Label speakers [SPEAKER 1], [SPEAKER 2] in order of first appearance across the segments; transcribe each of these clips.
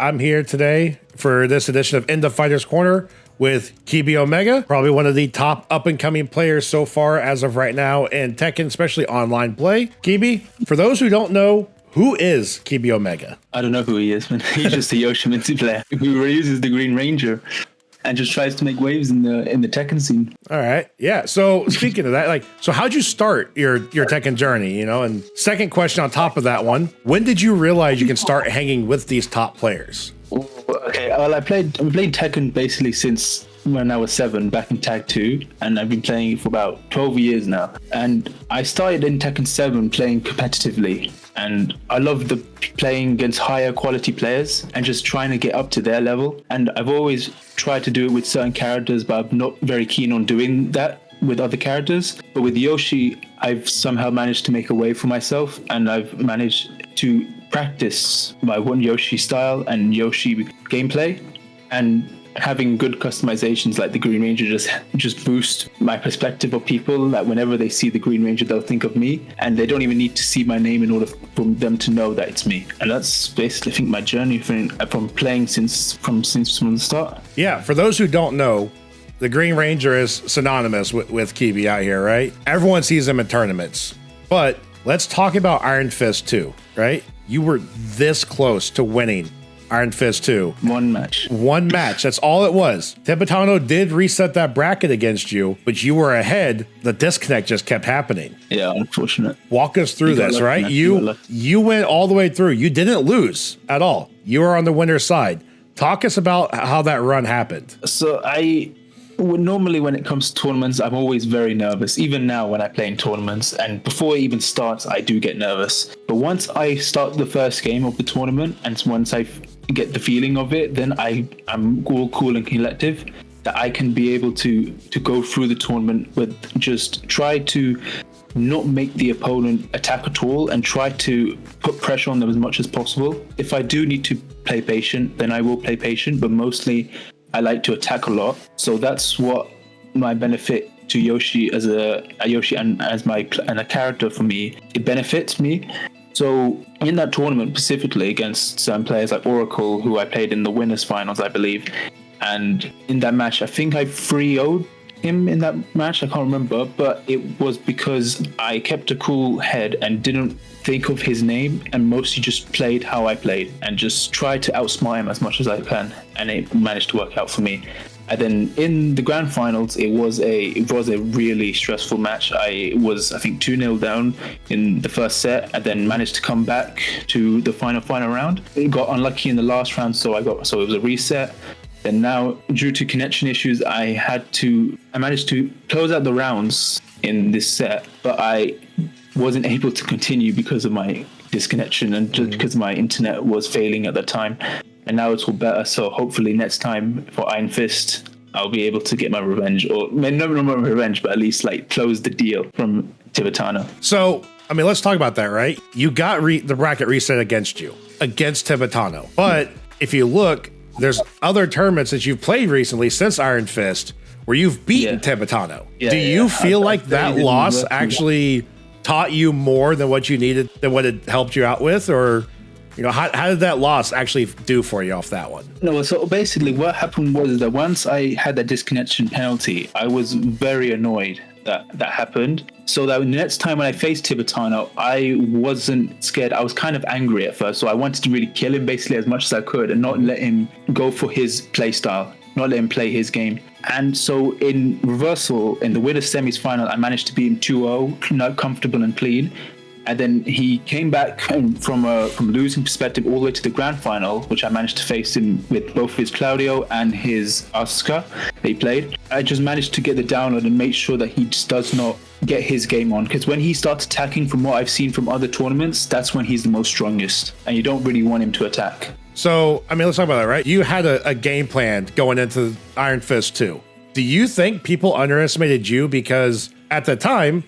[SPEAKER 1] I'm here today for this edition of In the Fighter's Corner with Keebe Omega, probably one of the top up-and-coming players so far as of right now in Tekken, especially online play. Keebe, for those who don't know, who is Keebe Omega?
[SPEAKER 2] I don't know who he is, man. He's just a Yoshimitsu player who reuses the Green Ranger and just tries to make waves in the Tekken scene.
[SPEAKER 1] All right. Yeah. So speaking of that, so how'd you start your Tekken journey, And second question on top of that one, when did you realize you can start hanging with these top players?
[SPEAKER 2] Okay, well, I've played Tekken basically since when I was 7, back in Tag 2, and I've been playing it for about 12 years now. And I started in Tekken 7 playing competitively, and I love playing against higher quality players and just trying to get up to their level. And I've always tried to do it with certain characters, but I'm not very keen on doing that with other characters. But with Yoshi, I've somehow managed to make a way for myself, and I've managed to practice my one Yoshi style and Yoshi gameplay, and having good customizations like the Green Ranger just boost my perspective of people. That whenever they see the Green Ranger, they'll think of me, and they don't even need to see my name in order for them to know that it's me. And that's basically, I think, my journey from playing since from the start.
[SPEAKER 1] Yeah, for those who don't know, the Green Ranger is synonymous with Keebe out here, right? Everyone sees him in tournaments. But let's talk about Iron Fist 2, right? You were this close to winning Iron Fist 2.
[SPEAKER 2] One match.
[SPEAKER 1] That's all it was. Tibetano did reset that bracket against you, but you were ahead. The disconnect just kept happening.
[SPEAKER 2] Yeah, unfortunate.
[SPEAKER 1] Walk us through this, right? You went all the way through. You didn't lose at all. You were on the winner's side. Talk us about how that run happened.
[SPEAKER 2] So normally when it comes to tournaments, I'm always very nervous. Even now when I play in tournaments, and before it even starts, I do get nervous. But once I start the first game of the tournament, and once I get the feeling of it, then I'm all cool and collective, that I can be able to go through the tournament with just try to not make the opponent attack at all and try to put pressure on them as much as possible. If I do need to play patient, then I will play patient, but mostly I like to attack a lot. So that's what my benefit to Yoshi as a Yoshi and as a character for me. It benefits me. So in that tournament specifically against certain players like Oracle, who I played in the winners finals, I believe, and in that match, I think I 3-0'd him in that match. I can't remember, but it was because I kept a cool head and didn't think of his name, and mostly just played how I played and just tried to outsmart him as much as I can, and it managed to work out for me. And then in the grand finals, it was a really stressful match. I think 2-0 down in the first set, and then managed to come back to the final round. It got unlucky in the last round, so it was a reset. And now, due to connection issues, I managed to close out the rounds in this set, but I wasn't able to continue because of my disconnection and just because my internet was failing at the time. And now it's all better, so hopefully next time for Iron Fist, I'll be able to get my revenge, or not my revenge, but at least close the deal from Tibetano.
[SPEAKER 1] So, let's talk about that, right? You got the bracket reset against Tibetano. But if you look, there's other tournaments that you've played recently since Iron Fist where you've beaten Tibetano. Do you feel like that loss actually taught you more than what you needed, than what it helped you out with? Or, how did that loss actually do for you off that one?
[SPEAKER 2] No, so basically what happened was that once I had that disconnection penalty, I was very annoyed that happened. So that the next time when I faced Tibetano, I wasn't scared. I was kind of angry at first. So I wanted to really kill him basically as much as I could and not let him go for his play style, not let him play his game. And so in reversal, in the winners semis final, I managed to beat him 2-0, not comfortable and clean. And then he came back from a losing perspective all the way to the grand final, which I managed to face him with both his Claudio and his Asuka they played. I just managed to get the download and make sure that he just does not get his game on. Because when he starts attacking, from what I've seen from other tournaments, that's when he's the most strongest. And you don't really want him to attack.
[SPEAKER 1] So, let's talk about that, right? You had a game plan going into Iron Fist 2. Do you think people underestimated you? Because at the time,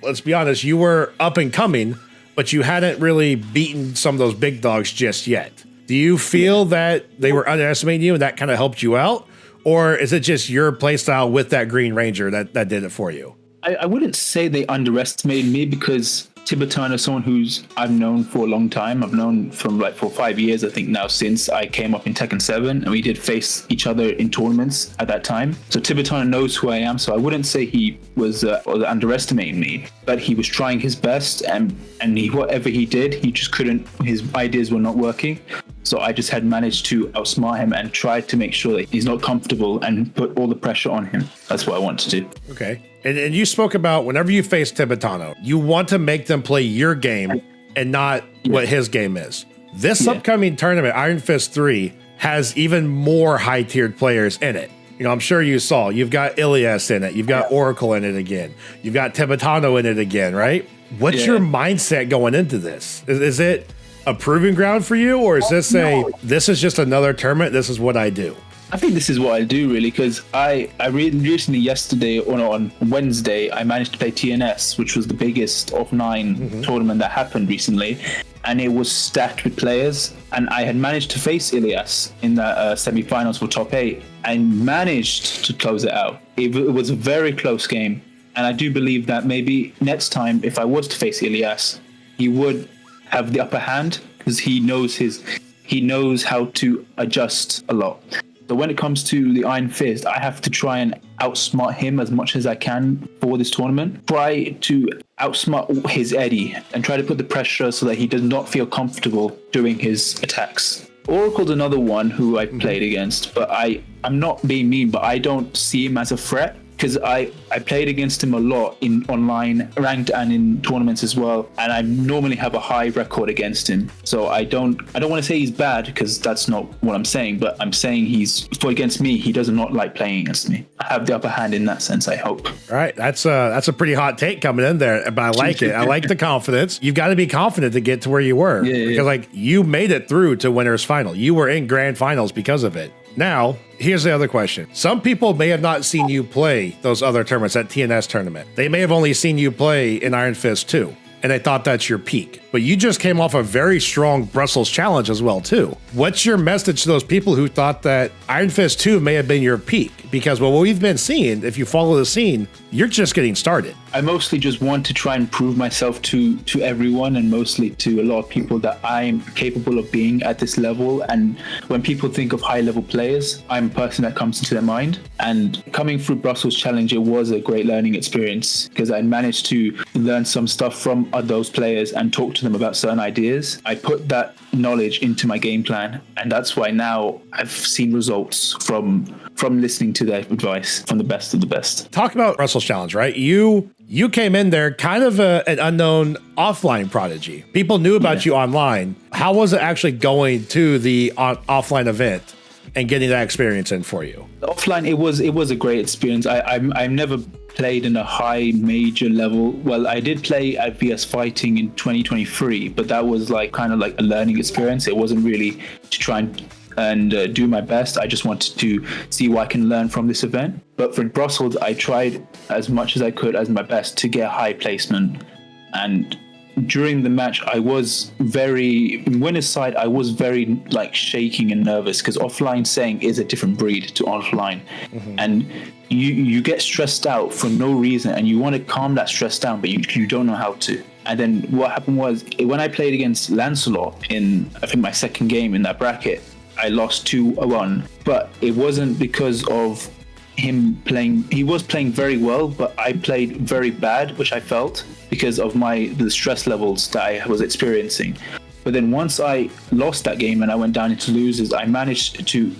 [SPEAKER 1] let's be honest, you were up and coming, but you hadn't really beaten some of those big dogs just yet. Do you feel that they were underestimating you and that kind of helped you out? Or is it just your playstyle with that Green Ranger that did it for you?
[SPEAKER 2] I wouldn't say they underestimated me, because Tibetano is someone who's I've known for a long time. I've known from like for 5 years, I think now, since I came up in Tekken 7, and we did face each other in tournaments at that time. So Tibetano knows who I am. So I wouldn't say he was underestimating me, but he was trying his best, and whatever he did, he just couldn't. His ideas were not working. So I just had managed to outsmart him and tried to make sure that he's not comfortable and put all the pressure on him. That's what I want to do.
[SPEAKER 1] Okay. And you spoke about whenever you face Tibetano, you want to make them play your game and not what his game is. This upcoming tournament, Iron Fist 3, has even more high-tiered players in it. You know, I'm sure you saw. You've got Ilias in it. You've got Oracle in it again. You've got Tibetano in it again, right? What's your mindset going into this? Is it a proving ground for you, or is this this is just another tournament, this is what I do?
[SPEAKER 2] I think this is what I do, really, because I recently, yesterday or on Wednesday, I managed to play TNS, which was the biggest offline tournament that happened recently, and it was stacked with players, and I had managed to face Ilias in the semi-finals for top 8 and managed to close it out. It was a very close game, and I do believe that maybe next time, if I was to face Ilias, he would have the upper hand, because he knows how to adjust a lot. So when it comes to the Iron Fist, I have to try and outsmart him as much as I can for this tournament. Try to outsmart his Eddie and try to put the pressure so that he does not feel comfortable doing his attacks. Oracle's another one who I played against, but I'm not being mean, but I don't see him as a threat, because I played against him a lot in online, ranked, and in tournaments as well, and I normally have a high record against him. So I don't want to say he's bad, because that's not what I'm saying, but I'm saying against me, he does not like playing against me. I have the upper hand in that sense, I hope.
[SPEAKER 1] All right, that's a pretty hot take coming in there, but I like it. I like the confidence. You've got to be confident to get to where you were, because like you made it through to winners final. You were in grand finals because of it. Now, here's the other question. Some people may have not seen you play those other tournaments, that TNS tournament. They may have only seen you play in Iron Fist 2, and they thought that's your peak. But you just came off a very strong Brussels challenge as well, too. What's your message to those people who thought that Iron Fist 2 may have been your peak? Because what we've been seeing, if you follow the scene, you're just getting started.
[SPEAKER 2] I mostly just want to try and prove myself to everyone, and mostly to a lot of people, that I'm capable of being at this level. And when people think of high-level players, I'm a person that comes into their mind. And coming through Brussels Challenge, it was a great learning experience, because I managed to learn some stuff from those players and talk to them about certain ideas. I put that knowledge into my game plan, and that's why now I've seen results from listening to their advice from the best of the best.
[SPEAKER 1] Talk about Brussels Challenge, right? You came in there kind of an unknown offline prodigy. People knew about you online. How was it actually going to the offline event and getting that experience in for you?
[SPEAKER 2] Offline, it was a great experience. I've never played in a high major level. Well, I did play at VS Fighting in 2023, but that was like kind of like a learning experience. It wasn't really to try and do my best. I just wanted to see what I can learn from this event. But for Brussels, I tried as much as I could, as my best, to get high placement. And during the match, I was in winner's side, I was very like shaking and nervous, because offline saying is a different breed to offline. And you get stressed out for no reason, and you want to calm that stress down, but you don't know how to. And then what happened was, when I played against Lancelot in, I think, my second game in that bracket, I lost 2-1, but it wasn't because of him playing. He was playing very well, but I played very bad, which I felt, because of the stress levels that I was experiencing. But then once I lost that game and I went down into losers, I managed to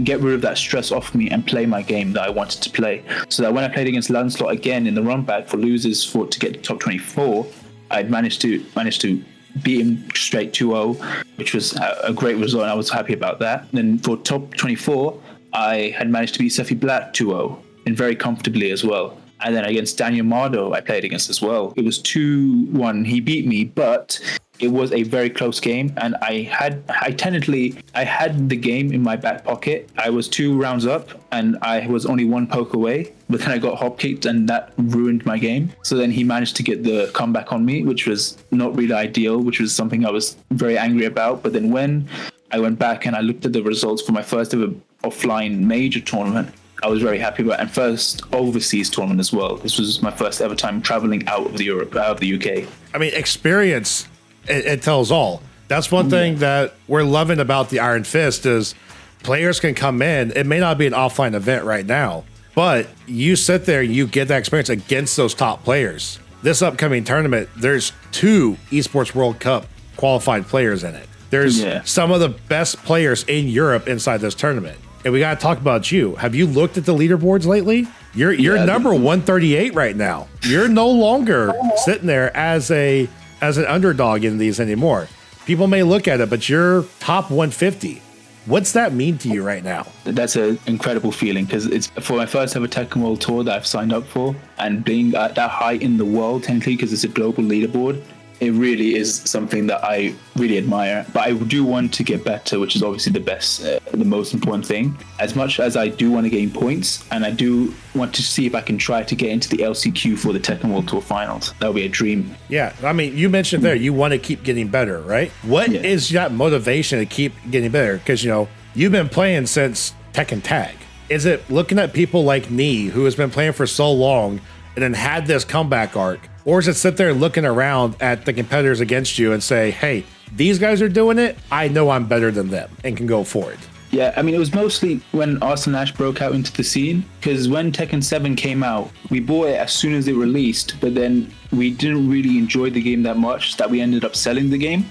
[SPEAKER 2] get rid of that stress off me and play my game that I wanted to play. So that when I played against Lancelot again in the run back for losers to get to top 24, I'd managed to beat him straight 2-0, which was a great result, and I was happy about that. Then for top 24, I had managed to beat Sefi Black 2-0, and very comfortably as well. And then against Daniel Mardo, I played against as well. It was 2-1. He beat me, but it was a very close game, and I had the game in my back pocket. I was 2 rounds up, and I was only 1 poke away, but then I got hop kicked, and that ruined my game. So then he managed to get the comeback on me, which was not really ideal, which was something I was very angry about. But then when I went back and I looked at the results for my first ever offline major tournament, I was very happy about it. And first overseas tournament as well. This was my first ever time traveling out of Europe, out of the UK.
[SPEAKER 1] I mean, experience, it tells all. That's one thing that we're loving about the Iron Fist is players can come in. It may not be an offline event right now, but you sit there and you get that experience against those top players. This upcoming tournament, there's 2 Esports World Cup qualified players in it. There's some of the best players in Europe inside this tournament. And we got to talk about you. Have you looked at the leaderboards lately? You're number 138 right now. You're no longer sitting there as an underdog in these anymore. People may look at it, but you're top 150. What's that mean to you right now?
[SPEAKER 2] That's an incredible feeling because it's for my first ever Tekken World Tour that I've signed up for, and being at that high in the world technically because it's a global leaderboard. It really is something that I really admire, but I do want to get better, which is obviously the most important thing. As much as I do want to gain points, and I do want to see if I can try to get into the LCQ for the Tekken World Tour Finals. That would be a dream.
[SPEAKER 1] Yeah, I mean, you mentioned there you want to keep getting better, right? What is that motivation to keep getting better? Because, you've been playing since Tekken Tag. Is it looking at people like Nee, who has been playing for so long and then had this comeback arc? Or is it sit there looking around at the competitors against you and say, hey, these guys are doing it. I know I'm better than them and can go forward.
[SPEAKER 2] Yeah, I mean, it was mostly when Arslan Ash broke out into the scene, because when Tekken 7 came out, we bought it as soon as it released, but then we didn't really enjoy the game that much that we ended up selling the game.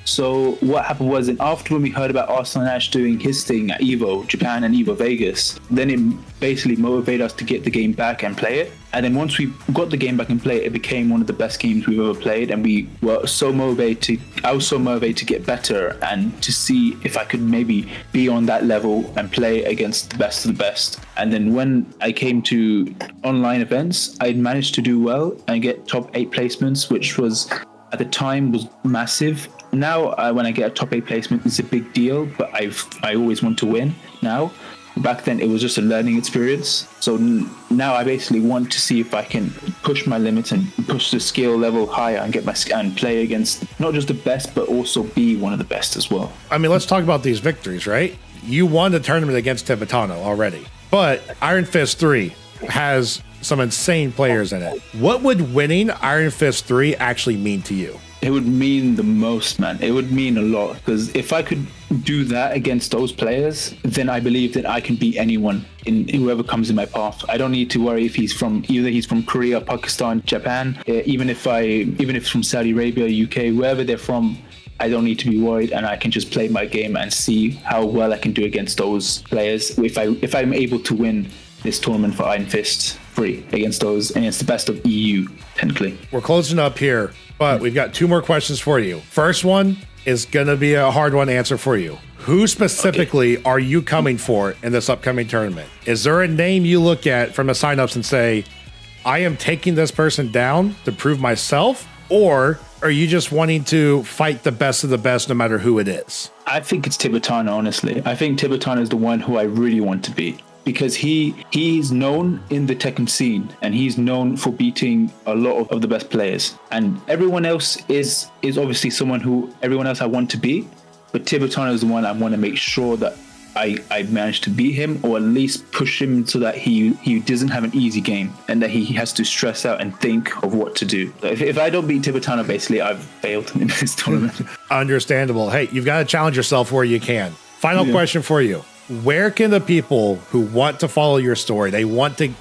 [SPEAKER 2] So what happened was, and after when we heard about Arslan Ash doing his thing at EVO Japan and EVO Vegas, then it basically motivated us to get the game back and play it. And then once we got the game back and play it, it became one of the best games we've ever played. And we were so motivated. I was so motivated to get better and to see if I could maybe be on that level and play against the best of the best. And then when I came to online events, I managed to do well and get top 8 placements, which was at the time was massive. Now, when I get a top 8 placement, it's a big deal, but I always want to win now. Back then, it was just a learning experience. So now I basically want to see if I can push my limits and push the skill level higher and get and play against not just the best, but also be one of the best as well.
[SPEAKER 1] I mean, let's talk about these victories, right? You won the tournament against Tibetano already, but Iron Fist 3 has some insane players in it. What would winning Iron Fist 3 actually mean to you?
[SPEAKER 2] It would mean the most, man. It would mean a lot, because if I could do that against those players, then I believe that I can beat anyone in whoever comes in my path. I don't need to worry if he's from Korea, Pakistan, Japan, even if it's from Saudi Arabia, UK, wherever they're from. I don't need to be worried, and I can just play my game and see how well I can do against those players. If I'm able to win this tournament for Iron Fist 3 against the best of EU, technically.
[SPEAKER 1] We're closing up here, but we've got 2 more questions for you. First one is going to be a hard one to answer for you. Who specifically are you coming for in this upcoming tournament? Is there a name you look at from the signups and say, I am taking this person down to prove myself? Or are you just wanting to fight the best of the best no matter who it is?
[SPEAKER 2] I think it's Tibetano, honestly. I think Tibetano is the one who I really want to beat, because he's known in the Tekken scene, and he's known for beating a lot of the best players. And everyone else is obviously someone who everyone else I want to beat, but Tibetano is the one I want to make sure that I manage to beat him, or at least push him so that he doesn't have an easy game and that he has to stress out and think of what to do. If I don't beat Tibetano, basically I've failed in this tournament.
[SPEAKER 1] Understandable. Hey, you've got to challenge yourself where you can. Final question for you. Where can the people who want to follow your story, they want to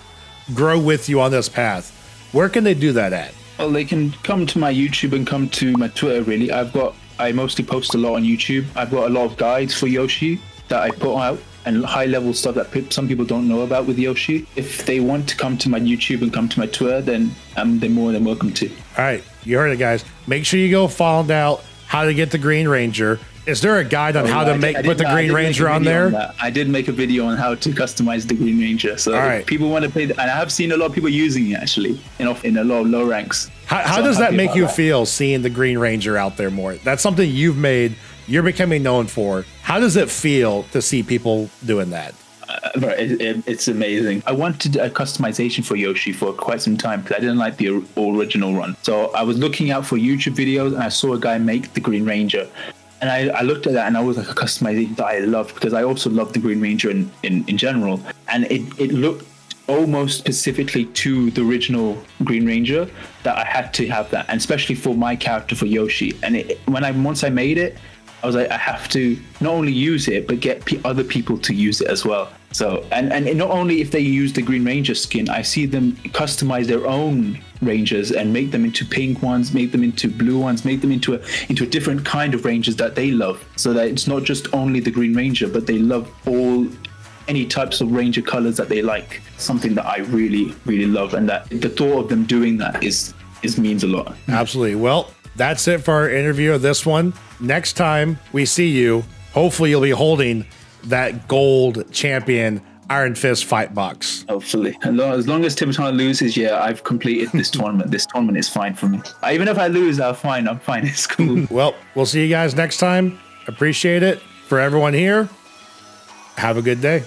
[SPEAKER 1] grow with you on this path, where can they do that at?
[SPEAKER 2] Well, they can come to my YouTube and come to my Twitter, really. I mostly post a lot on YouTube. I've got a lot of guides for Yoshi that I put out, and high-level stuff that some people don't know about with Yoshi. If they want to come to my YouTube and come to my Twitter, then they're more than welcome to.
[SPEAKER 1] All right, you heard it, guys. Make sure you go find out how to get the Green Ranger. Is there a guide on how to put the Green Ranger on there?
[SPEAKER 2] I did make a video on how to customize the Green Ranger. So if people want to play, and I have seen a lot of people using it actually, in a lot of low ranks.
[SPEAKER 1] How does that make you feel, seeing the Green Ranger out there more? That's something you've made, you're becoming known for. How does it feel to see people doing that?
[SPEAKER 2] It's amazing. I wanted a customization for Yoshi for quite some time because I didn't like the original run. So I was looking out for YouTube videos, and I saw a guy make the Green Ranger. And I looked at that and I was like a customization that I loved, because I also love the Green Ranger in general. And it looked almost specifically to the original Green Ranger that I had to have that, and especially for my character, for Yoshi. And once I made it, I was like, I have to not only use it, but get other people to use it as well. So, and not only if they use the Green Ranger skin, I see them customize their own Rangers and make them into pink ones, make them into blue ones, make them into a different kind of Rangers that they love. So that it's not just only the Green Ranger, but they love any types of Ranger colors that they like. Something that I really, really love, and that the thought of them doing that is means a lot.
[SPEAKER 1] Absolutely. Well, that's it for our interview of this one. Next time we see you, hopefully you'll be holding that gold champion Iron Fist Fightbox.
[SPEAKER 2] Hopefully. As long as Tibetano loses, I've completed this tournament. This tournament is fine for me. Even if I lose, I'm fine. It's cool.
[SPEAKER 1] Well, we'll see you guys next time. Appreciate it. For everyone here, have a good day.